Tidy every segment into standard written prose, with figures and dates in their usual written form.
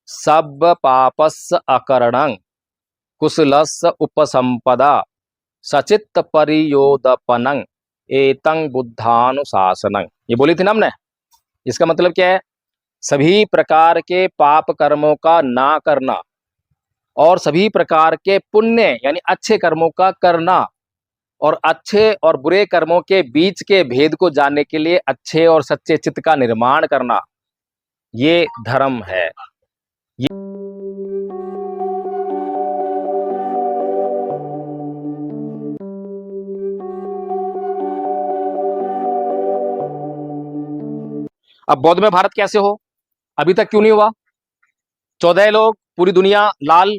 सब पापस्य अकरणं कुशलस्य उपसंपदा सचित्त परियोदपनं एतं बुद्धानुशासनं। ये बोली थी ना हमने। इसका मतलब क्या है? सभी प्रकार के पाप कर्मों का ना करना और सभी प्रकार के पुण्य यानी अच्छे कर्मों का करना और अच्छे और बुरे कर्मों के बीच के भेद को जानने के लिए अच्छे और सच्चे चित्त का निर्माण करना, ये धर्म है। अब बौद्ध में भारत कैसे हो? अभी तक क्यों नहीं हुआ? 14 लोग पूरी दुनिया लाल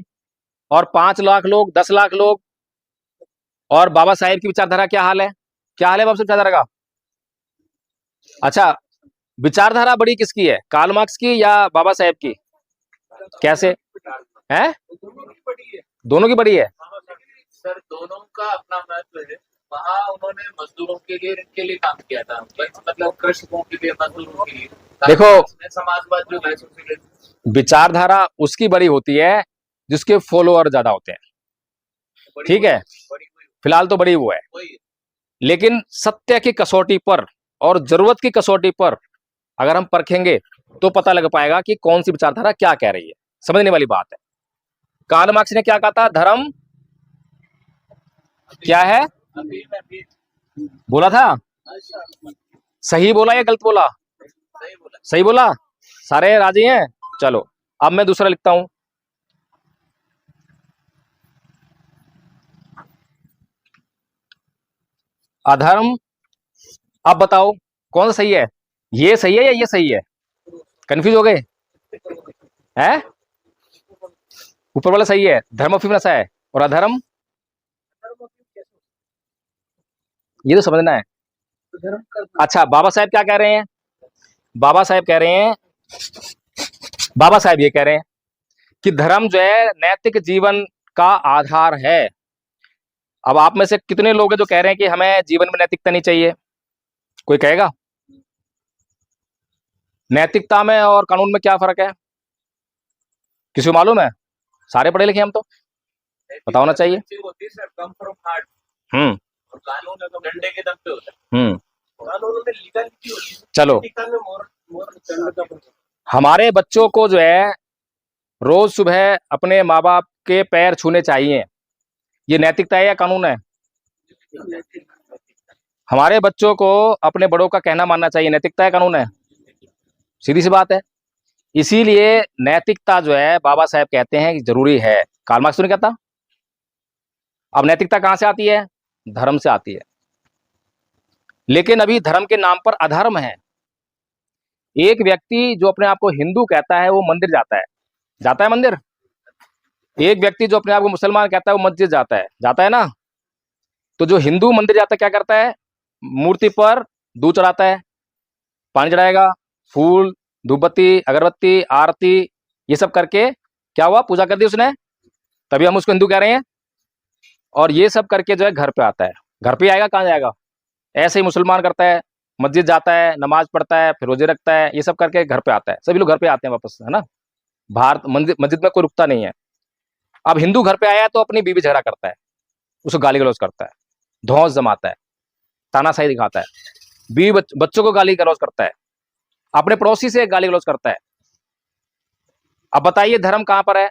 और 5 लाख लोग, 10 लाख लोग। और बाबा साहेब की विचारधारा क्या हाल है? क्या हाल है बाबा साहब विचारधारा का? अच्छा, विचारधारा बड़ी किसकी है, कार्ल मार्क्स की या बाबा साहेब की? कैसे है? दोनों की बड़ी है। सर दोनों का अपना महत्व है। वहाँ उन्होंने मजदूरों के लिए इनके लिए काम किया था, मतलब कृषकों के लिए, मजदूरों के लिए। देखो, समाजवाद जो है विचारधारा उसकी बड़ी होती है जिसके फॉलोअर ज्यादा होते हैं। ठीक है, फिलहाल तो बड़ी वो है, लेकिन सत्य की कसौटी पर और जरूरत की कसौटी पर अगर हम परखेंगे तो पता लग पाएगा कि कौन सी विचारधारा क्या कह रही है। समझने वाली बात है। कार्ल मार्क्स ने क्या कहा था? धर्म क्या है बोला था? सही बोला या गलत बोला? सही बोला। सारे राजी हैं? चलो अब मैं दूसरा लिखता हूं। अधर्म। अब बताओ कौन सा सही है? ये सही है या ये सही है? कंफ्यूज हो गए हैं? ऊपर वाला सही है, धर्म अफीम नशा है, और अधर्म ये तो समझना है। अच्छा, बाबा साहेब क्या कह रहे हैं? बाबा साहेब कह रहे हैं, बाबा साहेब ये कह रहे हैं कि धर्म जो है नैतिक जीवन का आधार है। अब आप में से कितने लोग हैं जो कह रहे हैं कि हमें जीवन में नैतिकता नहीं चाहिए? कोई कहेगा? नैतिकता में और कानून में क्या फर्क है? किसी को मालूम है? सारे पढ़े लिखे हम तो, पता होना चाहिए। डंडे के दम पे होता है। चलो, हमारे बच्चों को जो है रोज सुबह अपने माँ बाप के पैर छूने चाहिए, ये नैतिकता है या कानून है? हमारे बच्चों को अपने बड़ों का कहना मानना चाहिए, नैतिकता है कानून है? सीधी सी बात है। इसीलिए नैतिकता जो है बाबा साहेब कहते हैं कि जरूरी है। कार्ल मार्क्स तो नहीं कहता। अब नैतिकता कहां से आती है? धर्म से आती है। लेकिन अभी धर्म के नाम पर अधर्म है। एक व्यक्ति जो अपने आप को हिंदू कहता है वो मंदिर जाता है मंदिर। एक व्यक्ति जो अपने आप को मुसलमान कहता है वो मस्जिद जाता है ना। तो जो हिंदू मंदिर जाता है क्या करता है? मूर्ति पर दूध चढ़ाता है, पानी चढ़ाएगा, फूल, धूपबत्ती, अगरबत्ती, आरती, ये सब करके क्या हुआ? पूजा कर दी उसने, तभी हम उसको हिंदू कह रहे हैं। और ये सब करके जो है घर पे आता है। घर पे आएगा, कहाँ जाएगा? ऐसे ही मुसलमान करता है, मस्जिद जाता है, नमाज पढ़ता है, फिर रोजे रखता है, ये सब करके घर पे आता है। सभी लोग घर पे आते हैं वापस, है ना। बाहर मस्जिद में कोई रुकता नहीं है। अब हिंदू घर पे आया है तो अपनी बीवी झगड़ा करता है, उसको गाली गलौज करता है, धौंस जमाता है, तानाशाही दिखाता है, बीवी बच्चों को गाली गलौज करता है, अपने पड़ोसी से गाली गलौज करता है। अब बताइए धर्म कहां पर है?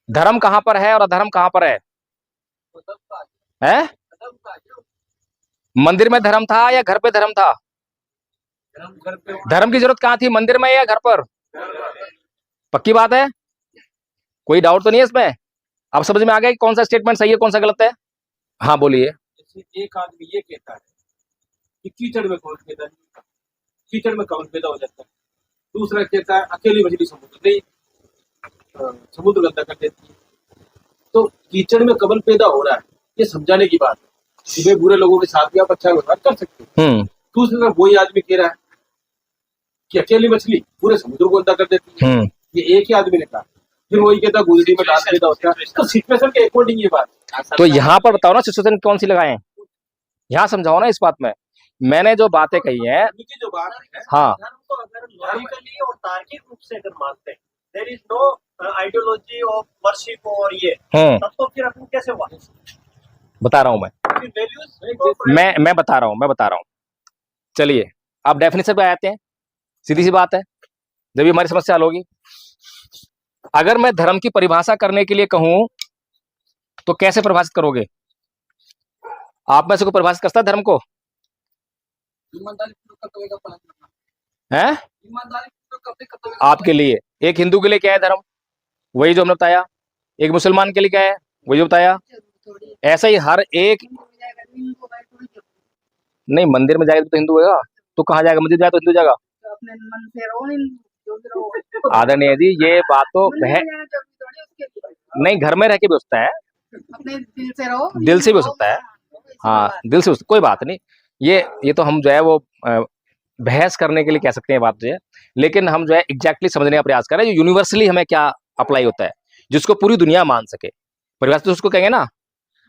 धर्म कहां पर है और अधर्म कहां पर है? हैं? मंदिर में धर्म था या घर पे धर्म था? धर्म की जरूरत कहां थी, मंदिर में या घर पर? पक्की बात है? कोई डाउट तो नहीं है इसमें? अब समझ में आ गया कि कौन सा स्टेटमेंट सही है कौन सा गलत है? हाँ बोलिए। एक आदमी ये कहता है कि कीचड़ में कौन पैदा, कीचड़ में कौन पैदा हो जाता है। दूसरा कहता है अकेली मछली समुद्र नहीं, समुद्र गंदा कर देती है। तो कीचड़ में कमल पैदा हो रहा है, ये समझाने की बात है। सुबह बुरे लोगों के साथ भी आप अच्छा व्यवहार कर सकते हो। दूसरी तरफ वही आदमी कह रहा है कि अकेली मछली पूरे समुद्र को गंदा कर देती है, ये एक ही आदमी ने कहा। फिर वही कहता गुजरी में डाल पैदा होता है। तो सिचुएशन के अकॉर्डिंग ये बात। तो यहाँ पर बताओ ना सिचुएशन कौन सी लगाएं, यहाँ समझाओ ना इस बात में। मैंने जो बातें कही हैं, उनकी जो बात है, हाँ धर्म को अगर लॉजिकली और तार्किक रूप से अगर मानते हैं, there is no ideology of worship और ये, तब तो फिर अपन कैसे हुआ? बता रहा हूं मैं फिर वैल्यूज मैं बता रहा हूं। चलिए आप डेफिनेशन पे आते हैं, सीधी सी बात है, जब ये हमारी समस्या हल होगी। अगर मैं धर्म की परिभाषा करने के लिए कहूं तो कैसे परिभाषित करोगे? आप में से कोई परिभाषित करता है धर्म को? है आपके लिए, एक हिंदू के लिए क्या है धर्म, वही जो हमने बताया। एक मुसलमान के लिए क्या है, वही जो बताया। ऐसा ही हर एक, नहीं मंदिर में जाएगा तो हिंदू होगा, तो कहाँ जाएगा? मंदिर जाए तो हिंदू जाएगा? आदरणीय जी, ये बात तो नहीं, घर में रह के भी हो सकता है, अपने दिल से रहो, दिल से भी हो सकता है। हाँ दिल से कोई बात नहीं। ये तो हम जो है वो बहस करने के लिए कह सकते हैं बात जो है, लेकिन हम जो है एग्जैक्टली समझने का प्रयास कर रहे हैं यूनिवर्सली हमें क्या अप्लाई होता है, जिसको पूरी दुनिया मान सके। परिभाषा तो उसको कहेंगे ना।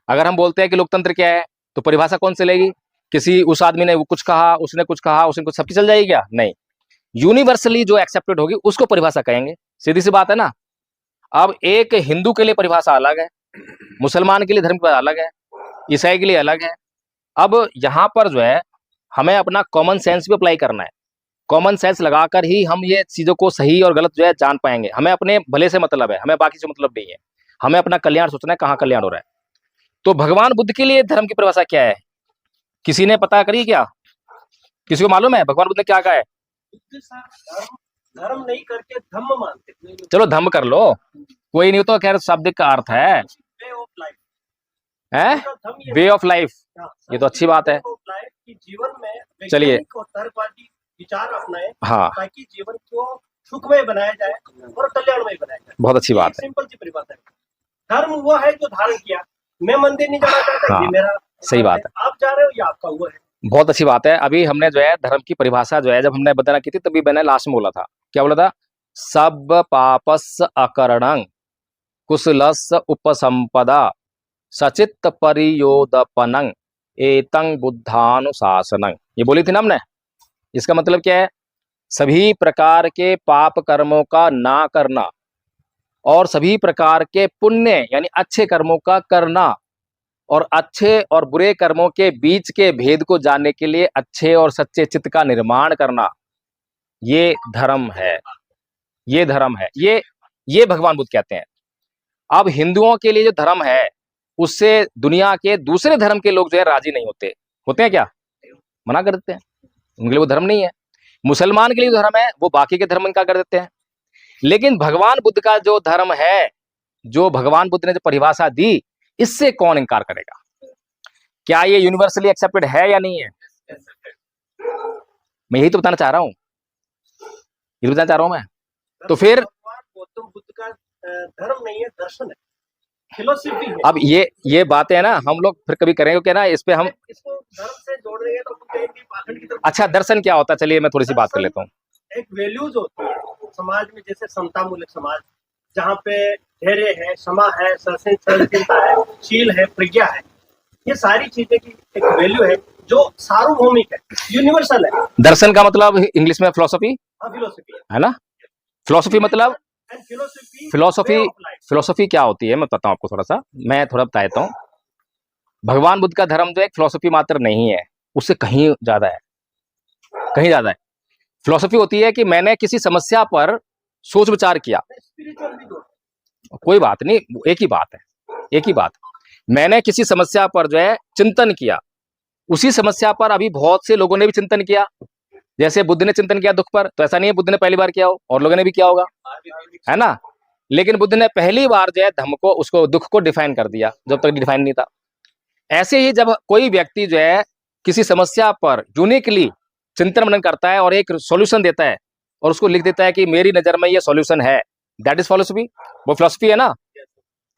अगर हम बोलते हैं कि लोकतंत्र क्या है, तो परिभाषा कौन चलेगी? किसी उस आदमी ने वो कुछ कहा, उसने कुछ कहा, उसने कुछ, सबकी चल जाएगी क्या? नहीं, यूनिवर्सली जो एक्सेप्टेड होगी उसको परिभाषा कहेंगे। सीधी सी बात है ना। अब एक हिंदू के लिए परिभाषा अलग है, मुसलमान के लिए धर्म का अलग है, ईसाई के लिए अलग है। अब यहाँ पर जो है हमें अपना कॉमन सेंस भी अप्लाई करना है। कॉमन सेंस लगाकर ही हम ये चीजों को सही और गलत जो है जान पाएंगे। हमें अपने भले से मतलब है, हमें बाकी से मतलब नहीं है। हमें अपना कल्याण सोचना है, कहाँ कल्याण हो रहा है। तो भगवान बुद्ध के लिए धर्म की परिभाषा क्या है? किसी ने पता करी क्या? किसी को मालूम है भगवान बुद्ध ने क्या कहा है? धर्म नहीं करके धम्म मानते। चलो धम्म कर लो, कोई नहीं, तो खैर शाब्दिक का अर्थ है वे ऑफ लाइफ है, वे ऑफ लाइफ। ये तो अच्छी बात है। जीवन में चलिए। वैज्ञानिक और तर्कवादी विचार अपनाएं, हाँ, ताकि जीवन को सुखमय बनाया जाए और कल्याणमय बनाया जाए। बहुत अच्छी बात है। सिंपल सी परिभाषा है। धर्म वो है जो धारण किया। मैं मंदिर नहीं जाना चाहता, ये मेरा सही बात है। आप जा रहे हो, ये आपका हुआ है। बहुत अच्छी बात है। अभी हमने जो है धर्म की परिभाषा जो है जब हमने बताना की थी, तभी मैंने लास्ट में बोला था, क्या बोला था? सब पापस अकरणं कुशलस उपसंपदा सचित्त परियोदपनं एतं बुद्धानुशासनं। ये बोली थी ना हमने। इसका मतलब क्या है? सभी प्रकार के पाप कर्मों का ना करना और सभी प्रकार के पुण्य यानी अच्छे कर्मों का करना, और अच्छे और बुरे कर्मों के बीच के भेद को जानने के लिए अच्छे और सच्चे चित्त का निर्माण करना, ये धर्म है। ये धर्म है, ये भगवान बुद्ध कहते हैं। अब हिंदुओं के लिए जो धर्म है, उससे दुनिया के दूसरे धर्म के लोग जो है राजी नहीं होते। होते हैं क्या? मना कर देते हैं, उनके लिए वो धर्म नहीं है। मुसलमान के लिए जो धर्म है वो बाकी के धर्म इनकार कर देते हैं। लेकिन भगवान बुद्ध का जो धर्म है, जो भगवान बुद्ध ने जो परिभाषा दी, इससे कौन इनकार करेगा? क्या ये यूनिवर्सली एक्सेप्टेड है या नहीं है? मैं यही तो बताना चाह रहा हूं, ये बताना चाह रहा हूं मैं। तो फिर गौतम बुद्ध का धर्म नहीं है, दर्शन है, फिलोसफी है। अब ये बातें है ना, हम लोग फिर कभी करेंगे क्या ना, इस पे हम इसको धर्म से जोड़ रहे हैं तो कहीं भी पाखंड की तरफ। अच्छा, दर्शन क्या होता है? चलिए मैं थोड़ी सी बात कर लेता हूँ। एक वैल्यूज होती है समाज में, जैसे समतामूलक समाज, जहाँ पे धैर्य है, क्षमा है, सहनशीलता है, शील है, प्रज्ञा है, ये सारी चीजें की एक वैल्यू है जो सार्वभौमिक है, यूनिवर्सल है। दर्शन का मतलब इंग्लिश में फिलोसफी फिलोसफी है ना। फिलोसफी मतलब फिलोसफी फिलोसफी क्या होती है मैं बताता हूँ आपको, मैं थोड़ा बता देता हूँ। भगवान बुद्ध का धर्म जो एक फिलोसफी मात्र नहीं है, उससे कहीं ज्यादा है, कहीं ज्यादा है। फिलोसफी होती है कि मैंने किसी समस्या पर सोच विचार किया, कोई बात नहीं, एक ही बात है, एक ही बात। मैंने किसी समस्या पर जो है चिंतन किया, उसी समस्या पर अभी बहुत से लोगों ने भी चिंतन किया। जैसे बुद्ध ने चिंतन किया दुख पर, तो ऐसा नहीं है बुद्ध ने पहली बार किया हो, और लोगों ने भी किया होगा, है ना। लेकिन बुद्ध ने पहली बार जो है धम्म को, उसको दुख को डिफाइन कर दिया, जब तक डिफाइन नहीं था। ऐसे ही जब कोई व्यक्ति जो है किसी समस्या पर यूनिकली चिंतन मनन करता है और एक सॉल्यूशन देता है और उसको लिख देता है कि मेरी नजर में ये सॉल्यूशन है, दैट इज फिलोसफी। वो फिलोसफी है ना।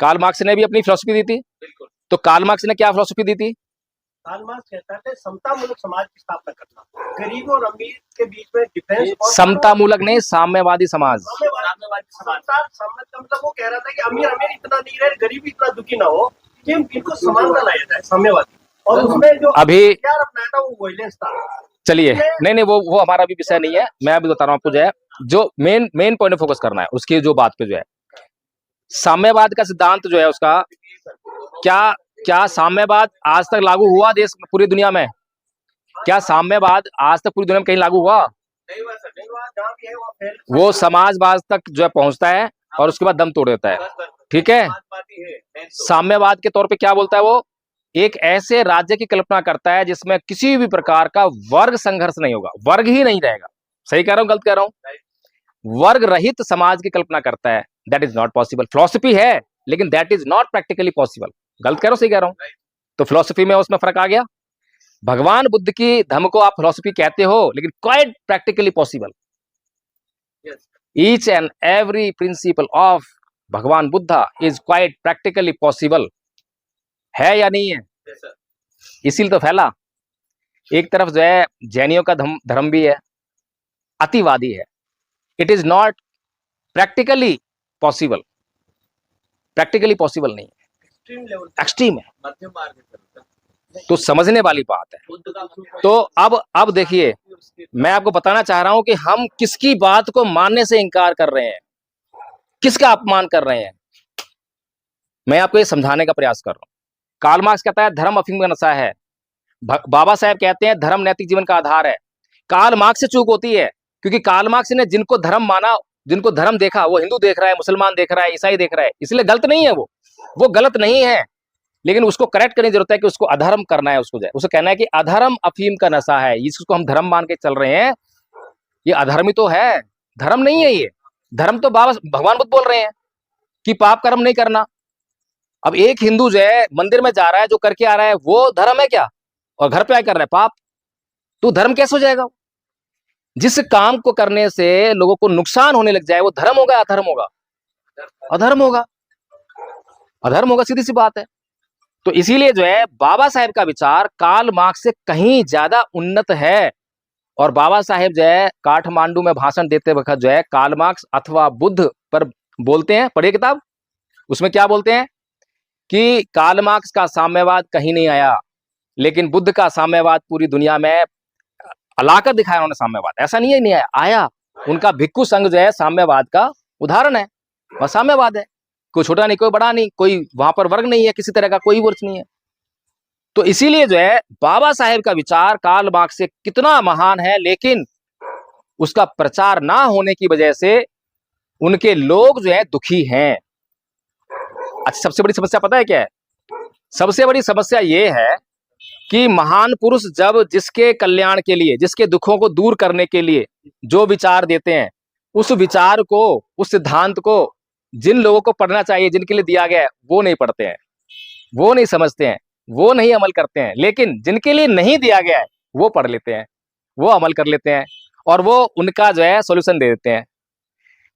कार्ल मार्क्स ने भी अपनी फिलोसफी दी थी, तो कार्ल मार्क्स ने क्या फिलोसफी दी थी? कार्ल मार्क्स कहता है समतामूलक समाज की स्थापना करना, गरीब और अमीर के बीच में डिफरेंस। समतामूलक नहीं, साम्यवादी समाज। समता का मतलब वो कह रहा था कि अमीर इतना नहीं रहे, गरीब इतना दुखी ना हो, कि इनको समानता लाया जाए, साम्यवादी। और उसमें जो अभी हथियार अपनाया था वो वायलेंस था। चलिए, नहीं वो हमारा भी विषय नहीं है। मैं अभी बता रहा हूँ आपको, जो है जो मेन पॉइंट फोकस करना है उसकी जो बात पे, जो है साम्यवाद का सिद्धांत जो है उसका, क्या क्या साम्यवाद आज तक लागू हुआ देश में, पूरी दुनिया में? क्या साम्यवाद आज तक पूरी दुनिया में कहीं लागू हुआ? नहीं हुआ सर, नहीं हुआ। जहाँ भी है वहाँ फैल वो समाजवाद तक जो है पहुंचता है और उसके बाद दम तोड़ देता है। ठीक है, समाजवादी है तो। साम्यवाद के तौर पे क्या बोलता है वो? एक ऐसे राज्य की कल्पना करता है जिसमें किसी भी प्रकार का वर्ग संघर्ष नहीं होगा, वर्ग ही नहीं रहेगा। सही कह रहा हूं, गलत कह रहा हूं? वर्ग रहित समाज की कल्पना करता है। That is not possible. Philosophy है लेकिन that is not practically possible. गलत कह रहा हूं, सही कह रहा हूं? तो फिलॉसफी में उसमें फर्क आ गया। भगवान बुद्ध की धर्म को आप फिलॉसफी कहते हो लेकिन quite practically possible. Each and every principle of भगवान Buddha is quite practically possible. है या नहीं है? इसीलिए तो फैला। एक तरफ जो है जैनियों का धर्म भी है, अतिवादी है। It is not practically possible, practically possible नहीं है, एक्सट्रीम लेवल, एक्सट्रीम है। मध्यम मार्ग है। तो समझने वाली बात है। तो अब देखिए, मैं आपको बताना चाह रहा हूं कि हम किसकी बात को मानने से इंकार कर रहे हैं, किसका अपमान कर रहे हैं। मैं आपको ये समझाने का प्रयास कर रहा हूं। कार्ल मार्क्स कहता है धर्म अफीम का नशा है। बाबा साहेब कहते हैं धर्म नैतिक जीवन का आधार है। कार्ल मार्क्स से चूक होती है, क्योंकि कार्ल मार्क्स ने जिनको धर्म माना, जिनको धर्म देखा, वो हिंदू देख रहा है, मुसलमान देख रहा है, ईसाई देख रहा है। इसलिए गलत नहीं है वो गलत नहीं है, लेकिन उसको करेक्ट करने की जरूरत है कि उसको अधर्म करना है। उसको उसे कहना है कि अधर्म अफीम का नशा है, इसको हम धर्म मान के चल रहे हैं, ये अधर्म ही तो है, धर्म नहीं है ये। धर्म तो बाबा भगवान बुद्ध बोल रहे हैं कि पाप कर्म नहीं करना। अब एक हिंदू जो है मंदिर में जा रहा है, जो करके आ रहा है, वो धर्म है क्या? और घर पे आकर कर रहा है पाप, तो धर्म कैसे हो जाएगा? जिस काम को करने से लोगों को नुकसान होने लग जाए वो धर्म होगा, अधर्म होगा? अधर्म होगा, अधर्म होगा, सीधी सी बात है। तो इसीलिए जो है बाबा साहेब का विचार कार्ल मार्क्स से कहीं ज्यादा उन्नत है। और बाबा साहेब जो है काठमांडू में भाषण देते वक्त जो है कार्ल मार्क्स अथवा बुद्ध पर बोलते हैं, पढ़िए किताब, उसमें क्या बोलते हैं कि कार्ल मार्क्स का साम्यवाद कहीं नहीं आया, लेकिन बुद्ध का साम्यवाद पूरी दुनिया में अलाकर दिखाया उन्होंने। साम्यवाद ऐसा नहीं है नहीं आया। उनका भिक्खु संघ जो है साम्यवाद का उदाहरण है, वह साम्यवाद है। कोई छोटा नहीं, कोई बड़ा नहीं, कोई वहां पर वर्ग नहीं है, किसी तरह का कोई वर्ग नहीं है। तो इसीलिए जो है बाबा साहेब का विचार कार्ल मार्क्स से कितना महान है, लेकिन उसका प्रचार ना होने की वजह से उनके लोग जो है दुखी हैं। अच्छा, सबसे बड़ी समस्या पता है क्या है? सबसे बड़ी समस्या यह है कि महान पुरुष जब जिसके कल्याण के लिए, जिसके दुखों को दूर करने के लिए जो विचार देते हैं, उस विचार को, उस सिद्धांत को जिन लोगों को पढ़ना चाहिए, जिनके लिए दिया गया है, वो नहीं पढ़ते हैं, वो नहीं समझते हैं, वो नहीं अमल करते हैं। लेकिन जिनके लिए नहीं दिया गया है वो पढ़ लेते हैं, वो अमल कर लेते हैं और वो उनका जो है सॉल्यूशन दे देते हैं।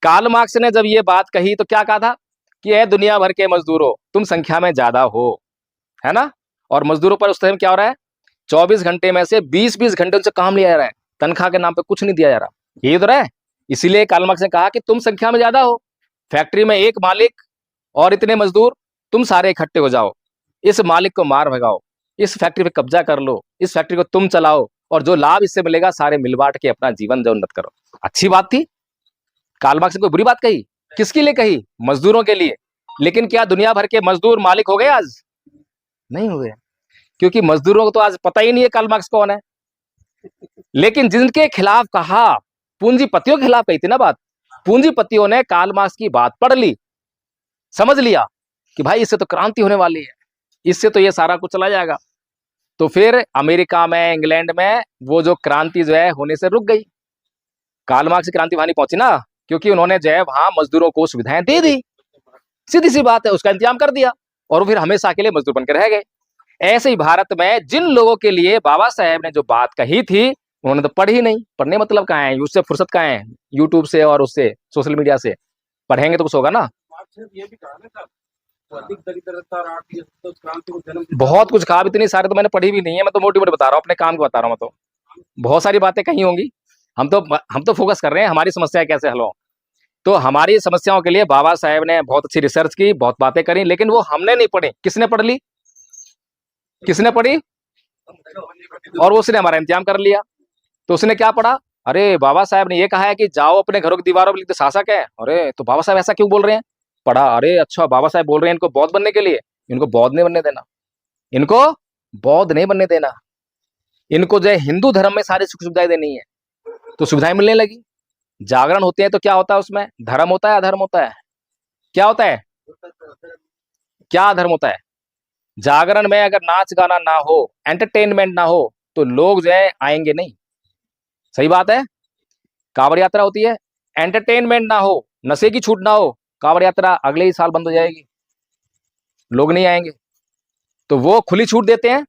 कार्ल मार्क्स ने जब ये बात कही तो क्या कहा था कि ए दुनिया भर के मजदूरों, तुम संख्या में ज्यादा हो, है ना? और मजदूरों पर उस टाइम क्या हो रहा है? 24 घंटे में से 20-20 घंटे उनसे काम लिया जा रहा है, तनख्वाह के नाम पे कुछ नहीं दिया जा रहा। यही तो है। इसीलिए कार्ल मार्क्स ने कहा कि तुम संख्या में ज्यादा हो, फैक्ट्री में एक मालिक और इतने मजदूर, तुम सारे इकट्ठे हो जाओ, इस मालिक को मार भगाओ, इस फैक्ट्री पे कब्जा कर लो, इस फैक्ट्री को तुम चलाओ और जो लाभ इससे मिलेगा सारे मिल बांट के अपना जीवन जो उन्नत करो। अच्छी बात थी। कार्ल मार्क्स ने कोई बुरी बात कही? किसके लिए कही? मजदूरों के लिए। लेकिन क्या दुनिया भर के मजदूर मालिक हो गए? आज नहीं हुए, क्योंकि मजदूरों को तो आज पता ही नहीं है कार्ल मार्क्स कौन है। लेकिन जिनके खिलाफ कहा, पूंजीपतियों के खिलाफ कही थी ना बात, पूंजीपतियों ने कार्ल मार्क्स की बात पढ़ ली, समझ लिया कि भाई इससे तो क्रांति होने वाली है, इससे तो ये सारा कुछ चला जाएगा। तो फिर अमेरिका में, इंग्लैंड में वो जो क्रांति जो है होने से रुक गई। कार्ल मार्क्स की क्रांति वहां नहीं पहुंची ना, क्योंकि उन्होंने जो है वहां मजदूरों को सुविधाएं दे दी, सीधी सी बात है, उसका इंतजाम कर दिया और फिर हमेशा के लिए मजदूर बनकर रह गए। ऐसे ही भारत में जिन लोगों के लिए बाबा साहेब ने जो बात कही थी उन्होंने तो पढ़ी नहीं। पढ़ने मतलब कहाँ है? उससे फुर्सत कहाँ है? यूट्यूब से और उससे सोशल मीडिया से पढ़ेंगे तो कुछ होगा ना। ये भी कहा ना था, अधिक दरिद्रता और आर्थिक क्रांति को जन्म बहुत कुछ कहा, इतनी सारे तो मैंने पढ़ी भी नहीं है, मैं तो मोटी मोटी बता रहा हूँ, अपने काम को बता रहा हूँ। मैं तो बहुत सारी बातें कही होंगी, हम तो फोकस कर रहे हैं हमारी समस्या कैसे हल हो। तो हमारी समस्याओं के लिए बाबा साहेब ने बहुत अच्छी रिसर्च की, बहुत बातें करी, लेकिन वो हमने नहीं पढ़ी। किसने पढ़ ली? किसने पढ़ी? और उसने हमारा इंतजाम कर लिया। तो उसने क्या पढ़ा, अरे बाबा साहब ने ये कहा है कि जाओ अपने घरों की दीवारों पर लिख दो शासक है। अरे तो बाबा साहब ऐसा क्यों बोल रहे हैं? पढ़ा, अरे अच्छा बाबा साहब बोल रहे हैं इनको बौद्ध बनने के लिए। इनको बौद्ध नहीं बनने देना, इनको बौद्ध नहीं बनने देना, इनको जो है हिंदू धर्म में सारी सुख सुविधाएं देनी है। तो सुविधाएं मिलने लगी। जागरण होते हैं तो क्या होता है उसमें? धर्म होता है, अधर्म होता है? क्या होता है? क्या अधर्म होता है? जागरण में अगर नाच गाना ना हो, एंटरटेनमेंट ना हो, तो लोग जो है आएंगे नहीं। सही बात है। कांवड़ यात्रा होती है, एंटरटेनमेंट ना हो, नशे की छूट ना हो, कांवड़ यात्रा अगले ही साल बंद हो जाएगी, लोग नहीं आएंगे। तो वो खुली छूट देते हैं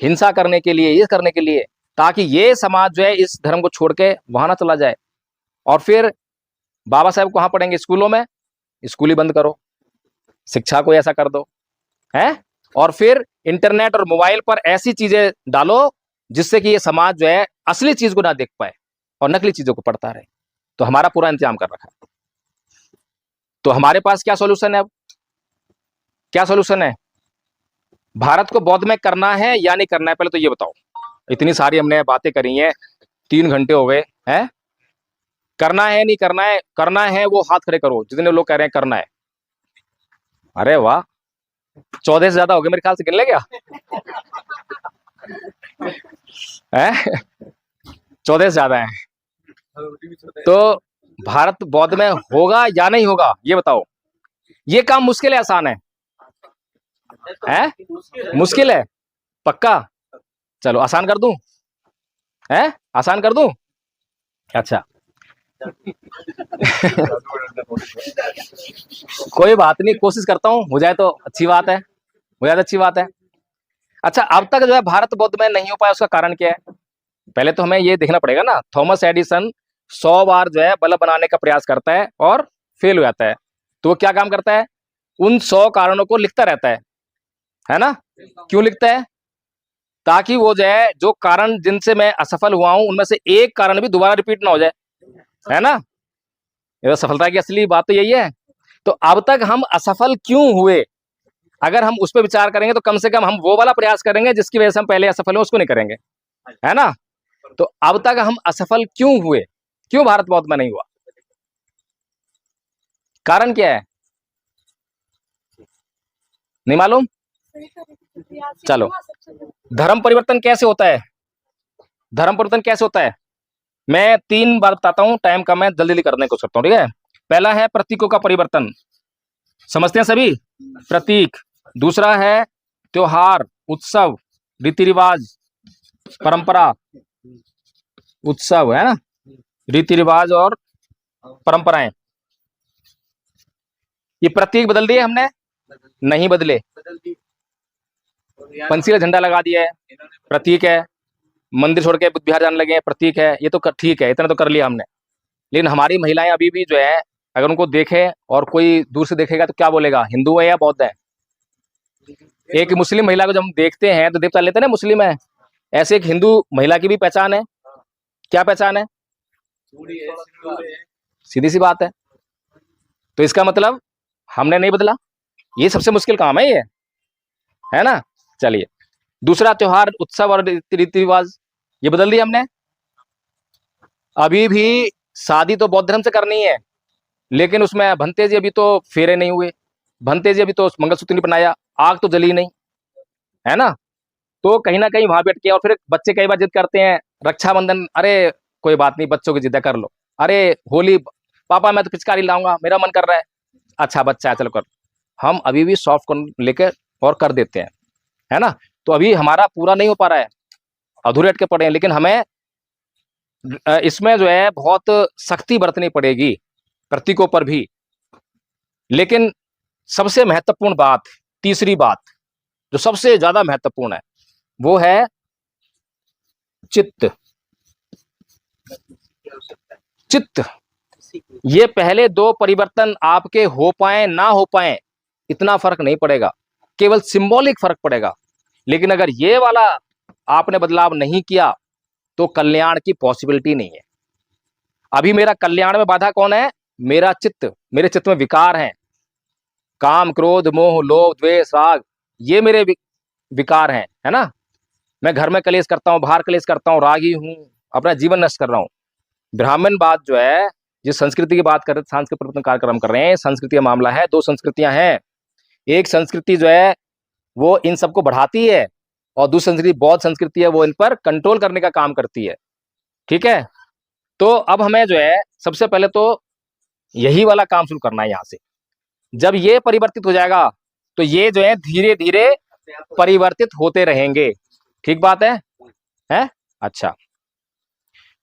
हिंसा करने के लिए, ये करने के लिए, ताकि ये समाज जो है इस धर्म को छोड़ के वहां ना चला जाए। और फिर बाबा साहब कहाँ पढ़ेंगे? स्कूलों में। स्कूल ही बंद करो, शिक्षा को ऐसा कर दो है। और फिर इंटरनेट और मोबाइल पर ऐसी चीजें डालो जिससे कि ये समाज जो है असली चीज को ना देख पाए और नकली चीजों को पढ़ता रहे। तो हमारा पूरा इंतजाम कर रखा है। तो हमारे पास क्या सॉल्यूशन है? अब क्या सॉल्यूशन है? भारत को बौद्ध में करना है या नहीं करना है, पहले तो ये बताओ। इतनी सारी हमने बातें करी हैं, 3 घंटे हो गए हैं। करना है नहीं करना है? करना है वो हाथ खड़े करो जितने लोग कह रहे हैं करना है। अरे वाह, 14 से ज्यादा हो गए मेरे ख्याल से, गिन ले क्या है? 14 से ज्यादा है। तो भारत बौद्ध में होगा या नहीं होगा, ये बताओ। ये काम मुश्किल है आसान है? मुश्किल है पक्का? चलो आसान कर दूं, है आसान कर दूं? अच्छा कोई बात नहीं, कोशिश करता हूं, हो जाए तो अच्छी बात है, हो जाए तो अच्छी बात है। अच्छा, अब तक जो है भारत बौद्ध में नहीं हो पाया, उसका कारण क्या है? पहले तो हमें ये देखना पड़ेगा ना। थॉमस एडिसन 100 बार जो है बल्ब बनाने का प्रयास करता है और फेल हो जाता है। तो वो क्या काम करता है? उन 100 कारणों को लिखता रहता है ना? क्यों लिखता है? ताकि वो जो है, जो कारण जिनसे मैं असफल हुआ हूं उनमें से एक कारण भी दोबारा रिपीट ना हो जाए, है ना? ये तो सफलता की असली बात तो यही है। तो अब तक हम असफल क्यों हुए, अगर हम उस पर विचार करेंगे तो कम से कम हम वो वाला प्रयास करेंगे जिसकी वजह से हम पहले असफल हुए, उसको नहीं करेंगे, है ना? तो अब तक हम असफल क्यों हुए, क्यों भारत बौद्ध में नहीं हुआ, कारण क्या है? नहीं मालूम? चलो, धर्म परिवर्तन कैसे होता है? धर्म परिवर्तन कैसे होता है? मैं 3 बार बताता हूं, टाइम कम है, जल्दी जल्दी करने की कोशिश करता हूं, ठीक है? पहला है प्रतीकों का परिवर्तन, समझते हैं सभी? प्रतीक। दूसरा है त्योहार, उत्सव, रीति रिवाज, परंपरा, उत्सव, है ना, रीति रिवाज और परंपराएं। ये प्रतीक बदल दिए हमने? नहीं बदले। पंचशील झंडा लगा दिया है, प्रतीक है। मंदिर छोड़ के बुद्ध विहार जाने लगे हैं, प्रतीक है। ये तो ठीक है, इतना तो कर लिया हमने। लेकिन हमारी महिलाएं अभी भी जो है, अगर उनको देखे और कोई दूर से देखेगा तो क्या बोलेगा, हिंदू है या बौद्ध है? एक मुस्लिम महिला को जब हम देखते हैं तो देवता लेते हैं ना, मुस्लिम है। ऐसे एक हिंदू महिला की भी पहचान है। क्या पहचान है? सीधी सी बात है। तो इसका मतलब हमने नहीं बदला। ये सबसे मुश्किल काम है ये, है ना? चलिए, दूसरा त्योहार, उत्सव और रीति रिवाज, ये बदल दिया हमने। अभी भी शादी तो बौद्ध धर्म से करनी है, लेकिन उसमें भंते जी अभी तो फेरे नहीं हुए, भंते जी अभी तो मंगलसूत्र नहीं बनाया, आग तो जली नहीं, है ना? तो कहीं ना कहीं वहां बैठ के, और फिर बच्चे कई बार जिद करते हैं, रक्षाबंधन, अरे कोई बात नहीं, बच्चों की जिद कर लो। अरे होली, पापा मैं तो पिचकारी लाऊंगा, मेरा मन कर रहा है। अच्छा बच्चा है, चलो कर। हम अभी भी सॉफ्ट लेके और कर देते हैं, है ना? तो अभी हमारा पूरा नहीं हो पा रहा है, अधूरे अटके पड़े हैं। लेकिन हमें इसमें जो है बहुत सख्ती बरतनी पड़ेगी, प्रतीकों पर भी। लेकिन सबसे महत्वपूर्ण बात, तीसरी बात जो सबसे ज्यादा महत्वपूर्ण है, वो है चित्त। चित्त, ये पहले 2 परिवर्तन आपके हो पाए ना हो पाए, इतना फर्क नहीं पड़ेगा, केवल सिंबॉलिक फर्क पड़ेगा। लेकिन अगर ये वाला आपने बदलाव नहीं किया तो कल्याण की पॉसिबिलिटी नहीं है। अभी मेरा कल्याण में बाधा कौन है? मेरा चित्त। मेरे चित्त में विकार हैं, काम, क्रोध, मोह, लोभ, द्वेष, राग, ये मेरे विकार हैं, है ना? मैं घर में कलेश करता हूँ, बाहर कलेश करता हूँ, रागी हूँ, अपना जीवन नष्ट कर रहा हूँ। ब्राह्मणवाद जो है, जिस संस्कृति की बात कर रहे, सांस्कृतिक परिवर्तन कार्यक्रम कर रहे हैं, संस्कृति का मामला है। दो संस्कृतियां हैं, एक संस्कृति जो है वो इन सबको बढ़ाती है और दूसरी संस्कृति बौद्ध संस्कृति है, वो इन पर कंट्रोल करने का काम करती है। ठीक है, तो अब हमें जो है सबसे पहले तो यही वाला काम शुरू करना है यहाँ से। जब ये परिवर्तित हो जाएगा तो ये जो है धीरे धीरे परिवर्तित होते रहेंगे। ठीक बात है? अच्छा,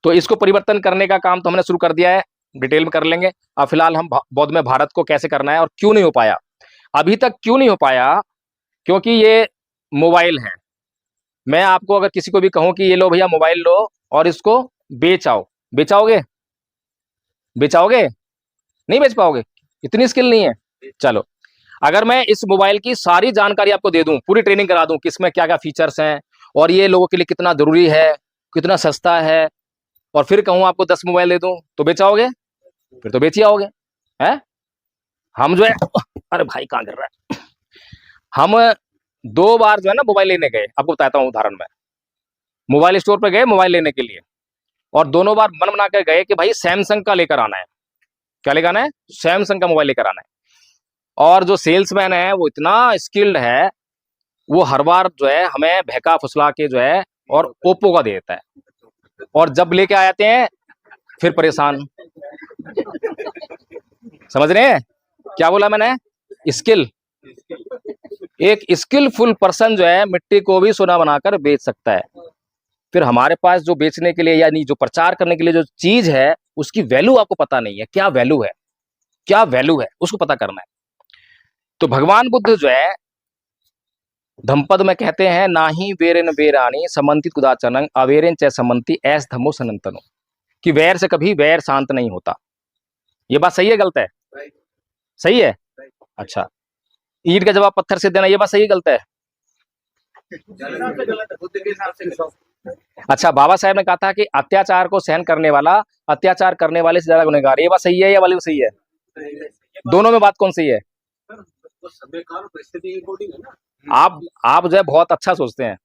तो इसको परिवर्तन करने का काम तो हमने शुरू कर दिया है, डिटेल में कर लेंगे। अब फिलहाल हम बौद्ध में भारत को कैसे करना है और क्यों नहीं हो पाया अभी तक, क्यों नहीं हो पाया, क्योंकि ये मोबाइल है। मैं आपको अगर किसी को भी कहूं कि ये लो भैया मोबाइल लो और इसको बेचाओ, बेचाओगे? नहीं बेच पाओगे, इतनी स्किल नहीं है। चलो, अगर मैं इस मोबाइल की सारी जानकारी आपको दे दूं, पूरी ट्रेनिंग करा दूं कि इसमें क्या क्या फीचर्स हैं और ये लोगों के लिए कितना जरूरी है, कितना सस्ता है, और फिर कहूं आपको 10 मोबाइल दे दूं, तो बेचाओगे? फिर तो बेच ही आओगे। हैं? हम जो है, अरे भाई कहां कर रहा है, हम 2 बार जो है ना मोबाइल लेने गए, आपको बताता हूँ उदाहरण में। मोबाइल स्टोर पर गए मोबाइल लेने के लिए, और दोनों बार मन बना कर गए कि भाई सैमसंग का लेकर आना है। क्या लेकर आना है? सैमसंग का मोबाइल लेकर आना है। और जो सेल्समैन है वो इतना स्किल्ड है, वो हर बार जो है हमें बहका फुसला के जो है और ओप्पो का दे देता है, और जब लेके आ जाते हैं फिर परेशान। समझ रहे हैं क्या बोला मैंने? स्किल। एक स्किलफुल पर्सन जो है मिट्टी को भी सोना बनाकर बेच सकता है। फिर हमारे पास जो बेचने के लिए यानी जो प्रचार करने के लिए जो चीज है उसकी वैल्यू आपको पता नहीं है, क्या वैल्यू है, क्या वैल्यू है उसको पता करना है। तो भगवान बुद्ध जो है धम्पद में कहते हैं, नाही वेरेन वेरानी समन्ति कुदाचनंग अवेरेन च समन्ति ऐस धम्मो सनातनो, कि वैर से कभी वैर शांत नहीं होता। ये बात सही है गलत है? सही है। अच्छा, ईंट का जवाब पत्थर से देना, ये बात सही है गलत है? अच्छा, बाबा साहेब ने कहा था कि अत्याचार को सहन करने वाला अत्याचार करने वाले से ज्यादा गुनहगार, ये बात सही है या वाली सही है? दोनों में बात कौन सही है? आप जो है बहुत अच्छा सोचते हैं,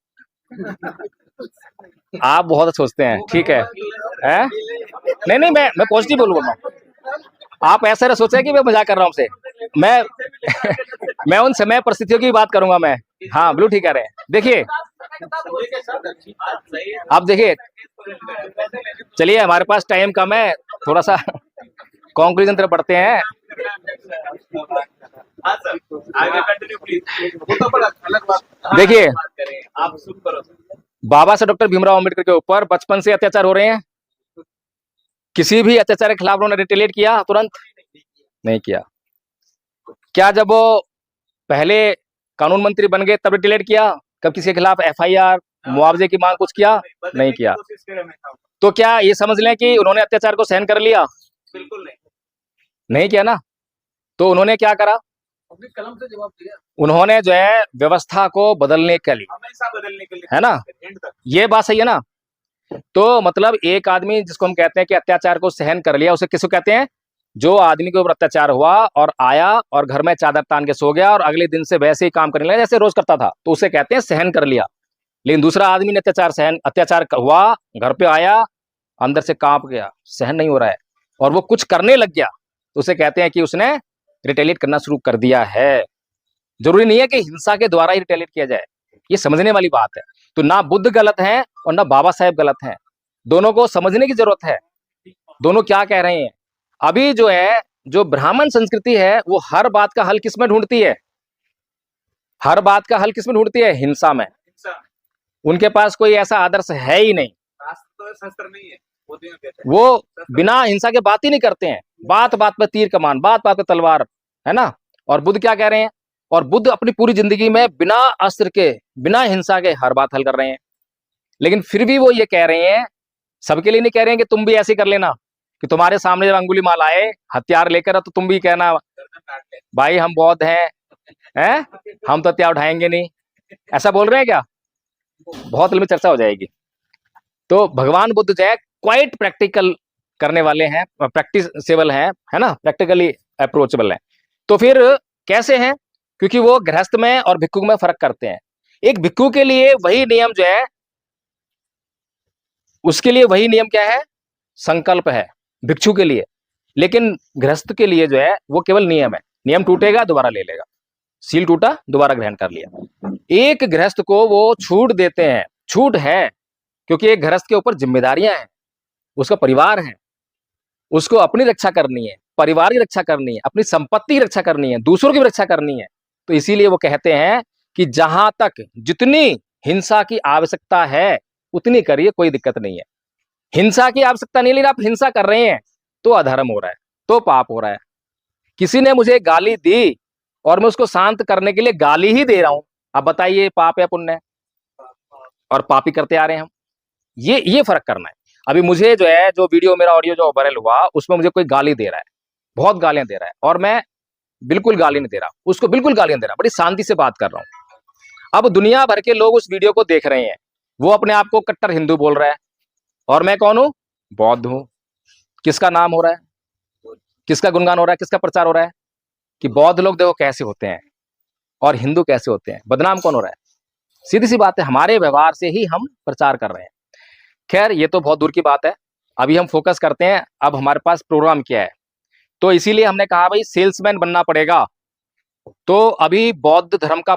आप बहुत अच्छा सोचते हैं। ठीक है? नहीं, मैं पॉजिटिव बोल रहा हूँ। आप ऐसा ना सोचे कि मैं मजाक कर रहा हूँ आपसे। मैं उन समय परिस्थितियों की बात करूंगा मैं। हाँ, बिल्कुल ठीक कह रहे हैं। देखिए, आप देखिए, चलिए हमारे पास टाइम कम है, थोड़ा सा कंक्लूजन तरफ बढ़ते हैं। देखिए, आप शुरू करो। बाबा साहब डॉक्टर भीमराव अम्बेडकर के ऊपर बचपन से अत्याचार हो रहे हैं, किसी भी अत्याचार के खिलाफ उन्होंने रिटेलिएट किया? तुरंत नहीं किया। क्या जब वो पहले कानून मंत्री बन गए तब रिटेलिएट किया? कब किसी के खिलाफ एफआईआर, मुआवजे की मांग कुछ किया? नहीं किया। तो क्या ये समझ लें कि उन्होंने अत्याचार को सहन कर लिया? बिल्कुल नहीं किया ना। तो उन्होंने क्या करा? अपने कलम से जवाब दिया। उन्होंने जो है व्यवस्था को बदलने के लिए, हमेशा बदलने के लिए, है ना? ये बात सही है ना? तो मतलब एक आदमी जिसको हम कहते हैं कि अत्याचार को सहन कर लिया, उसे किसको कहते हैं? जो आदमी के ऊपर अत्याचार हुआ और आया और घर में चादर तान के सो गया और अगले दिन से वैसे ही काम करने लगा जैसे रोज करता था, तो उसे कहते हैं सहन कर लिया। लेकिन दूसरा आदमी ने अत्याचार हुआ, घर पे आया, अंदर से कांप गया, सहन नहीं हो रहा है, और वो कुछ करने लग गया, तो उसे कहते हैं कि उसने रिटेलिएट करना शुरू कर दिया है। जरूरी नहीं है कि हिंसा के द्वारा ही रिटेलिएट किया जाए, ये समझने वाली बात है। तो ना बुद्ध गलत है और ना बाबा साहेब गलत हैं, दोनों को समझने की जरूरत है, दोनों क्या कह रहे हैं। अभी जो है, जो ब्राह्मण संस्कृति है वो हर बात का हल किसमें ढूंढती है? हर बात का हल किसमें ढूंढती है? हिंसा में। उनके पास कोई ऐसा आदर्श है ही नहीं, शस्त्र नहीं है, वो बिना हिंसा के बात ही नहीं करते हैं, बात बात पे तीर कमान, बात बात पे तलवार, है ना? और बुद्ध क्या कह रहे हैं? और बुद्ध अपनी पूरी जिंदगी में बिना अस्त्र के, बिना हिंसा के हर बात हल कर रहे हैं। लेकिन फिर भी वो ये कह रहे हैं, सबके लिए नहीं कह रहे हैं कि तुम भी ऐसे कर लेना, कि तुम्हारे सामने जब अंगुली माल आए हथियार लेकर तो तुम भी कहना भाई हम बौद्ध हैं, हम तो हथियार उठाएंगे नहीं, ऐसा बोल रहे हैं क्या? बहुत लंबी चर्चा हो जाएगी। तो भगवान बुद्ध जो है क्वाइट प्रैक्टिकल करने वाले हैं, प्रैक्टिसेबल हैं, है ना, प्रैक्टिकली अप्रोचेबल हैं। तो फिर कैसे हैं? क्योंकि वो गृहस्थ में और भिक्षुक में फर्क करते हैं। एक भिक्षु के लिए वही नियम जो है उसके लिए वही नियम क्या है, संकल्प है भिक्षु के लिए। लेकिन गृहस्थ के लिए जो है वो केवल नियम है, नियम टूटेगा दोबारा ले लेगा, सील टूटा दोबारा ग्रहण कर लिया। एक गृहस्थ को वो छूट देते हैं, छूट है, क्योंकि एक गृहस्थ के ऊपर जिम्मेदारियां हैं, उसका परिवार है, उसको अपनी रक्षा करनी है, परिवार की रक्षा करनी है, अपनी संपत्ति की रक्षा करनी है, दूसरों की भी रक्षा करनी है। तो इसीलिए वो कहते हैं कि जहां तक जितनी हिंसा की आवश्यकता है उतनी करिए, कोई दिक्कत नहीं है। हिंसा की आवश्यकता नहीं, लेकिन आप हिंसा कर रहे हैं तो अधर्म हो रहा है, तो पाप हो रहा है। किसी ने मुझे गाली दी और मैं उसको शांत करने के लिए गाली ही दे रहा हूं, अब बताइए पाप या पुण्य है? और पापी करते आ रहे हैं हम। ये फर्क करना है। अभी मुझे जो है, जो वीडियो मेरा ऑडियो जो वायरल हुआ उसमें मुझे कोई गाली दे रहा है, बहुत गालियां दे रहा है, और मैं बिल्कुल गाली नहीं दे रहा, उसको बिल्कुल गाली नहीं दे रहा, बड़ी शांति से बात कर रहा हूं। अब दुनिया भर के लोग उस वीडियो को देख रहे हैं, वो अपने आप को कट्टर हिंदू बोल रहा है, और मैं कौन हूं? बौद्ध हूं। किसका नाम हो रहा है, किसका गुणगान हो रहा है, किसका प्रचार हो रहा है कि बौद्ध लोग देखो कैसे होते हैं और हिंदू कैसे होते हैं? बदनाम कौन हो रहा है? सीधी सी बात है, हमारे व्यवहार से ही हम प्रचार कर रहे हैं। खैर, ये तो बहुत दूर की बात है, अभी हम फोकस करते हैं, अब हमारे पास प्रोग्राम क्या है। तो इसीलिए हमने कहा भाई सेल्समैन बनना पड़ेगा। तो अभी बौद्ध धर्म का